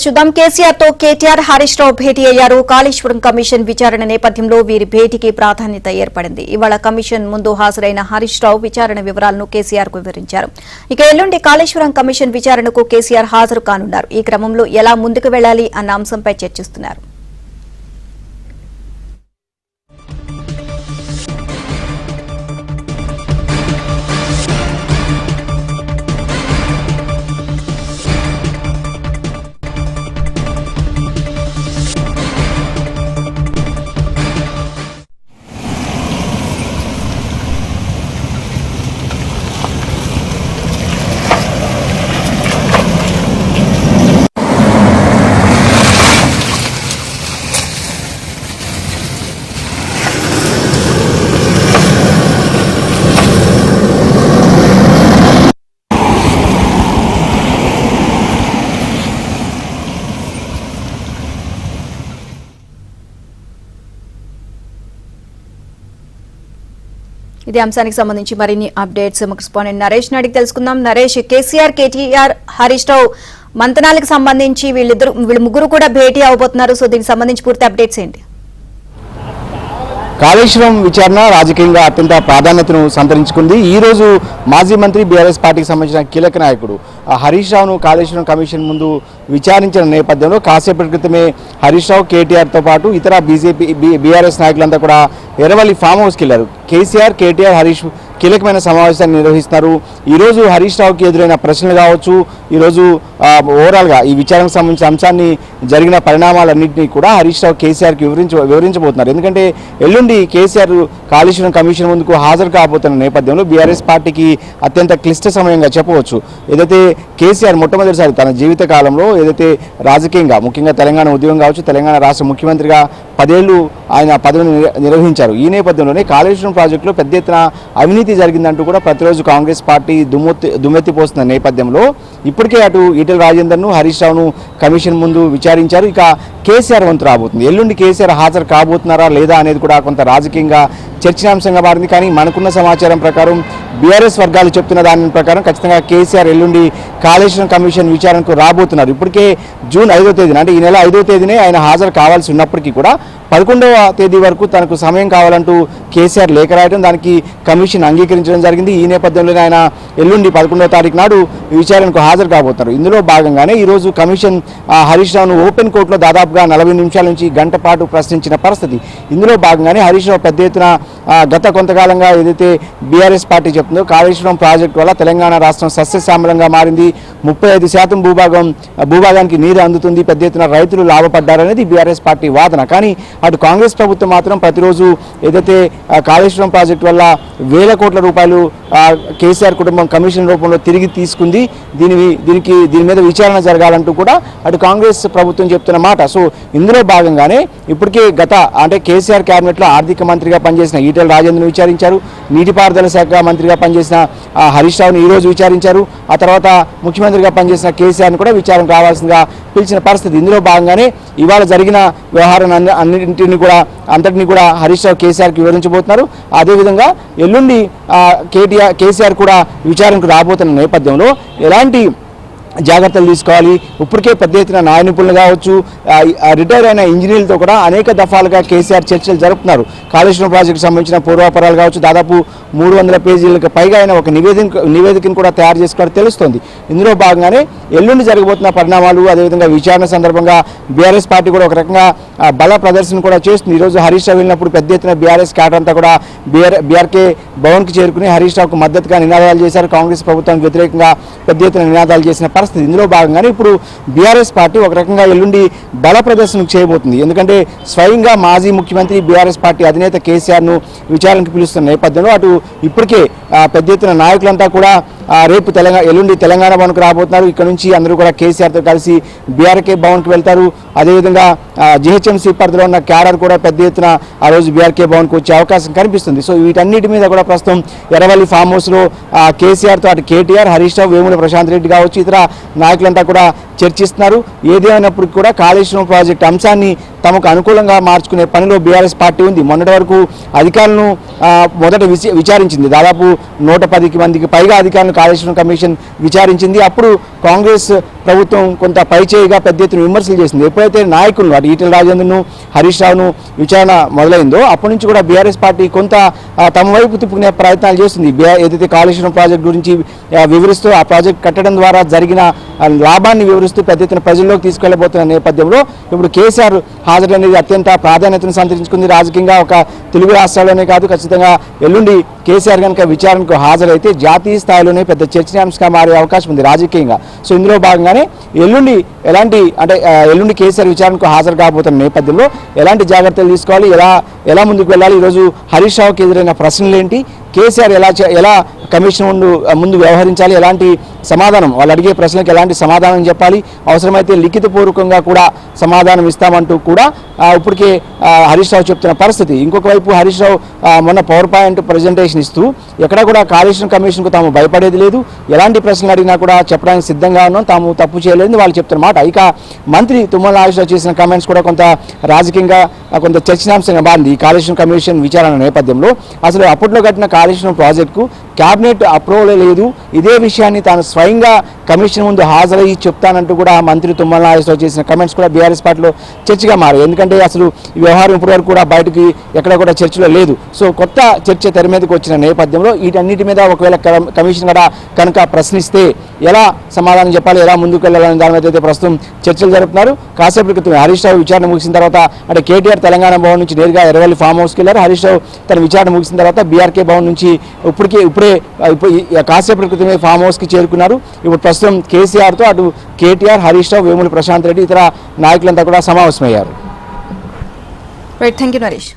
చూద్దాం. కేసీఆర్ తో కేటీఆర్ హరీష్ రావు భేటీ అయ్యారు. కాళేశ్వరం కమిషన్ విచారణ నేపథ్యంలో వీరి భేటీకి ప్రాధాన్యత ఏర్పడింది. ఇవాళ కమిషన్ ముందు హాజరైన హరీష్ రావు విచారణ వివరాలను కేసీఆర్ కు వివరించారు. ఇక ఎల్లుండి కాళేశ్వరం కమిషన్ విచారణకు కేసీఆర్ హాజరు కానున్నారు. ఈ క్రమంలో ఎలా ముందుకు వెళ్లాలి అన్న అంశంపై చర్చిస్తున్నారు. ఇదే అంశానికి సంబంధించి మరిన్ని అప్డేట్స్ కరెస్పాండెంట్ నరేష్ అడిగి తెలుసుకుందాం. నరేష్, కేసీఆర్, కేటీఆర్, హరీష్ రావు మంతనాలకు సంబంధించి వీళ్ళు ముగ్గురు కూడా భేటీ అవబోతున్నారు. సో దీనికి సంబంధించి పూర్తి అప్డేట్స్ ఏంటి? కాళేశ్వరం విచారణ రాజకీయంగా అత్యంత ప్రాధాన్యతను సంతరించుకుంది. ఈ రోజు మాజీ మంత్రి బీఆర్ఎస్ పార్టీకి సంబంధించిన కీలక నాయకుడు హరీష్ రావును కాళేశ్వరం కమిషన్ ముందు విచారించిన నేపథ్యంలో కాసేపటి క్రితమే హరీష్ రావు, కేటీఆర్తో పాటు ఇతర బీఆర్ఎస్ నాయకులంతా కూడా ఎర్రవల్లి ఫామ్ హౌస్కి వెళ్లారు. కేసీఆర్, కేటీఆర్, హరీష్ కీలకమైన సమావేశాన్ని నిర్వహిస్తున్నారు. ఈరోజు హరీష్ రావుకి ఎదురైన ప్రశ్నలు కావచ్చు, ఈరోజు ఓవరాల్గా ఈ విచారణకు సంబంధించిన అంశాన్ని జరిగిన పరిణామాలన్నింటినీ కూడా హరీష్ రావు కేసీఆర్కి వివరించబోతున్నారు. ఎందుకంటే ఎల్లుండి కేసీఆర్ కాళేశ్వరం కమిషన్ ముందుకు హాజరు కాబోతున్న నేపథ్యంలో బీఆర్ఎస్ పార్టీకి అత్యంత క్లిష్ట సమయంగా చెప్పవచ్చు. ఏదైతే కేసీఆర్ మొట్టమొదటిసారి తన జీవిత కాలంలో ఏదైతే రాజకీయంగా ముఖ్యంగా తెలంగాణ ఉద్యమం కావచ్చు, తెలంగాణ రాష్ట్ర ముఖ్యమంత్రిగా 10 ఏళ్లు ఆయన పదవిని నిర్వహించారు. ఈ నేపథ్యంలోనే కాళేశ్వరం ప్రాజెక్టులో పెద్ద ఎత్తున అవినీతి జరిగిందంటూ కూడా ప్రతిరోజు కాంగ్రెస్ పార్టీ దుమ్మెత్తిపోస్తున్న నేపథ్యంలో ఇప్పటికే అటు ఈటెల రాజేందర్ను, హరీష్ రావును కమిషన్ ముందు విచారించారు. ఇక కేసీఆర్ వంతు రాబోతుంది. ఎల్లుండి కేసీఆర్ హాజరు కాబోతున్నారా లేదా అనేది కూడా కొంత రాజకీయంగా చర్చనాంశంగా మారింది. కానీ మనకున్న సమాచారం ప్రకారం బీఆర్ఎస్ వర్గాలు చెప్తున్న దాని ప్రకారం ఖచ్చితంగా కేసీఆర్ ఎల్లుండి కాళేశ్వరం కమిషన్ విచారణకు రాబోతున్నారు. ఇప్పటికే జూన్ 5వ తేదీన అంటే ఈ నెల 5వ తేదీనే ఆయన హాజరు కావాల్సి ఉన్నప్పటికీ కూడా 11వ తేదీ వరకు తనకు సమయం కావాలంటూ కేసీఆర్ లేఖ రాయడం, దానికి కమిషన్ అంగీకరించడం జరిగింది. ఈ నేపథ్యంలోనే ఆయన ఎల్లుండి 11వ తారీఖు నాడు విచారణకు హాజరు కాబోతున్నారు. ఇందులో భాగంగానే ఈరోజు కమిషన్ హరీష్ రావును ఓపెన్ కోర్టులో దాదాపుగా 40 నిమిషాల నుంచి గంట పాటు ప్రశ్నించిన పరిస్థితి. ఇందులో భాగంగానే హరీష్ రావు పెద్ద ఎత్తున గత కొంతకాలంగా ఏదైతే బీఆర్ఎస్ పార్టీ చెప్తుందో కాళేశ్వరం ప్రాజెక్టు వల్ల తెలంగాణ రాష్ట్రం సస్యశ్యామలంగా మారింది, 35% భూభాగానికి నీరు అందుతుంది, పెద్ద ఎత్తున రైతులు లాభపడ్డారనేది బీఆర్ఎస్ పార్టీ వాదన. కానీ అటు కాంగ్రెస్ ప్రభుత్వం మాత్రం ప్రతిరోజు ఏదైతే కాళేశ్వరం ప్రాజెక్టు వల్ల వేల కోట్ల రూపాయలు కేసీఆర్ కుటుంబం కమిషన్ రూపంలో తిరిగి తీసుకుంది, దీని మీద విచారణ జరగాలంటూ కూడా అటు కాంగ్రెస్ ప్రభుత్వం చెప్తున్న మాట. సో ఇందులో భాగంగానే ఇప్పటికే అంటే కేసీఆర్ క్యాబినెట్లో ఆర్థిక మంత్రిగా పనిచేసిన ఈటెల రాజేందర్ను విచారించారు, నీటిపారుదల శాఖ మంత్రిగా పనిచేసిన హరీష్ రావును ఈరోజు విచారించారు. ఆ తర్వాత ముఖ్యమంత్రిగా పనిచేసిన కేసీఆర్ను కూడా విచారణకు రావాల్సిందిగా పిలిచిన పరిస్థితి. ఇందులో భాగంగానే ఇవాళ జరిగిన వ్యవహారం అంతటినీ కూడా హరీష్ రావు కేసీఆర్కి వివరించబోతున్నారు. అదేవిధంగా ఎల్లుండి కేసీఆర్ కూడా విచారణకు రాబోతున్న నేపథ్యంలో ఎలాంటి జాగ్రత్తలు తీసుకోవాలి, ఇప్పటికే పెద్ద ఎత్తున న్యాయ నిపుణులు కావచ్చు, రిటైర్ అయిన ఇంజనీర్లతో కూడా అనేక దఫాలుగా కేసీఆర్ చర్చలు జరుపుతున్నారు. కాళేశ్వరం ప్రాజెక్టుకు సంబంధించిన పూర్వాపరాలు కావచ్చు, దాదాపు 300 పేజీలకు పైగా ఆయన ఒక నివేదికను కూడా తయారు చేసుకోవడం తెలుస్తోంది. ఇందులో భాగంగానే ఎల్లుండి జరగబోతున్న పరిణామాలు, అదేవిధంగా విచారణ సందర్భంగా బీఆర్ఎస్ పార్టీ కూడా ఒక రకంగా బల ప్రదర్శన కూడా చేస్తుంది. ఈరోజు హరీష్ రావు వెళ్ళినప్పుడు పెద్ద ఎత్తున బీఆర్ఎస్ క్యాడర్ అంతా కూడా బీఆర్కే భవన్కి చేరుకుని హరీష్ రావుకు మద్దతుగా నినాదాలు చేశారు. కాంగ్రెస్ ప్రభుత్వానికి వ్యతిరేకంగా పెద్ద ఎత్తున నినాదాలు చేసిన పరిస్థితి. ఇందులో భాగంగానే ఇప్పుడు బీఆర్ఎస్ పార్టీ ఒక రకంగా ఎల్లుండి బల ప్రదర్శన చేయబోతుంది. ఎందుకంటే స్వయంగా మాజీ ముఖ్యమంత్రి బీఆర్ఎస్ పార్టీ అధినేత కేసీఆర్ను విచారణకు పిలుస్తున్న నేపథ్యంలో అటు ఇప్పటికే పెద్ద ఎత్తున నాయకులంతా కూడా రేపు ఎల్లుండి తెలంగాణ భవన్కు రాబోతున్నారు. ఇక్కడ నుంచి అందరూ కూడా కేసీఆర్తో కలిసి బీఆర్కే భవన్కి వెళ్తారు. అదేవిధంగా జీహెచ్ఎంసీ పరిధిలో ఉన్న క్యాడర్ కూడా పెద్ద ఎత్తున ఆ రోజు బీఆర్కే భవన్కు వచ్చే అవకాశం కనిపిస్తుంది. సో వీటన్నిటి మీద కూడా ప్రస్తుతం ఎర్రవల్లి ఫామ్ హౌస్లో కేసీఆర్తో అటు కేటీఆర్, హరీష్ రావు, వేముల ప్రశాంత్ రెడ్డి కావచ్చు, ఇతర నాయకులంతా కూడా చర్చిస్తున్నారు. ఏదేమైనప్పటికీ కూడా కాళేశ్వరం ప్రాజెక్టు అంశాన్ని తమకు అనుకూలంగా మార్చుకునే పనిలో బీఆర్ఎస్ పార్టీ ఉంది. మొన్నటి వరకు అధికారులను మొదట విచారించింది. దాదాపు 110 మందికి పైగా అధికారులను కాళేశ్వరం కమిషన్ విచారించింది. అప్పుడు కాంగ్రెస్ ప్రభుత్వం కొంత పైచేయిగా పెద్ద ఎత్తున విమర్శలు చేసింది. ఎప్పుడైతే నాయకులను అటు ఈటెల రాజేంద్రను, హరీష్ రావును విచారణ మొదలైందో అప్పటి నుంచి కూడా బీఆర్ఎస్ పార్టీ కొంత తమ వైపు తిప్పుకునే ప్రయత్నాలు చేస్తుంది. ఏదైతే కాళేశ్వరం ప్రాజెక్టు గురించి వివరిస్తూ ఆ ప్రాజెక్ట్ కట్టడం ద్వారా జరిగిన లాభాన్ని వివరిస్తూ పెద్ద ఎత్తున ప్రజల్లోకి తీసుకెళ్లబోతున్న నేపథ్యంలో ఇప్పుడు కేసీఆర్ హాజరు అనేది అత్యంత ప్రాధాన్యతను సంతరించుకుంది. రాజకీయంగా ఒక తెలుగు రాష్ట్రాల్లోనే కాదు, ఖచ్చితంగా ఎల్లుండి కేసీఆర్ కనుక విచారణకు హాజరైతే జాతీయ స్థాయిలోనే పెద్ద చర్చనీయాంశంగా మారే అవకాశం ఉంది రాజకీయంగా. సో ఇందులో భాగంగానే ఎల్లుండి ఎల్లుండి కేసీఆర్ విచారణకు హాజరు కాబోతున్న నేపథ్యంలో ఎలాంటి జాగ్రత్తలు తీసుకోవాలి, ఎలా ముందుకు వెళ్ళాలి, ఈరోజు హరీష్ రావుకి ఎదురైన ప్రశ్నలు ఏంటి, కేసీఆర్ ఎలా కమిషన్ ముందు వ్యవహరించాలి, ఎలాంటి సమాధానం వాళ్ళు అడిగే ప్రశ్నలకు ఎలాంటి సమాధానం చెప్పాలి, అవసరమైతే లిఖితపూర్వకంగా కూడా సమాధానం ఇస్తామంటూ కూడా ఇప్పటికే హరీష్ రావు చెప్తున్న పరిస్థితి. ఇంకొక వైపు హరీష్ రావు మొన్న పవర్ పాయింట్ ప్రజెంటేషన్ ఇస్తూ ఎక్కడ కూడా కాళేశ్వరం కమిషన్కు తాము భయపడేది లేదు, ఎలాంటి ప్రశ్నలు అడిగినా కూడా చెప్పడానికి సిద్ధంగా ఉన్నాం, తాము తప్పు చేయలేదు వాళ్ళు చెప్తున్నమాట. ఇక మంత్రి తుమ్మల నాగేశ్వరరావు చేసిన కామెంట్స్ కూడా కొంత రాజకీయంగా కొంత చర్చనాంశంగా మారింది. ఈ కాళేశ్వరం కమిషన్ విచారణ నేపథ్యంలో అసలు అప్పట్లో కట్టిన కాళేశ్వరం ప్రాజెక్టుకు క్యాబినెట్ అప్రూవల్ లేదు, ఇదే విషయాన్ని తాను స్వయంగా కమిషన్ ముందు హాజరయ్యి చెప్తానంటూ కూడా మంత్రి తుమ్మల నాగేశ్వరరావు చేసిన కమెంట్స్ కూడా బీఆర్ఎస్ పార్టీలో చర్చగా మారాయి. ఎందుకంటే అసలు ఈ వ్యవహారం ఇప్పటివరకు కూడా బయటకి ఎక్కడ కూడా చర్చలో లేదు. సో కొత్త చర్చ తెర మీదకి వచ్చిన నేపథ్యంలో వీటన్నిటి మీద ఒకవేళ కమిషన్ కూడా కనుక ప్రశ్నిస్తే ఎలా సమాధానం చెప్పాలి, ఎలా ముందుకు వెళ్ళాలని దాని మీద అయితే ప్రస్తుతం చర్చలు జరుపుతున్నారు. కాసేపటి క్రితం హరీష్ రావు విచారణ ముగిసిన తర్వాత అంటే కేటీఆర్ తెలంగాణ భవన్ నుంచి నేరుగా ఎర్రవల్లి ఫామ్ హౌస్కి వెళ్ళారు. హరీష్ రావు తన విచారణ ముగిసిన తర్వాత బీఆర్కే భవన్ నుంచి ఇప్పుడే కాసేపటి క్రితమే ఫామ్ హౌస్కి చేరుకున్నారు. ఇప్పుడు ప్రస్తుతం కేసీఆర్తో అటు కేటీఆర్, హరీష్ రావు, వేముల ప్రశాంత్ రెడ్డి ఇతర నాయకులంతా కూడా సమావేశమయ్యారు. Right, thank you Naresh.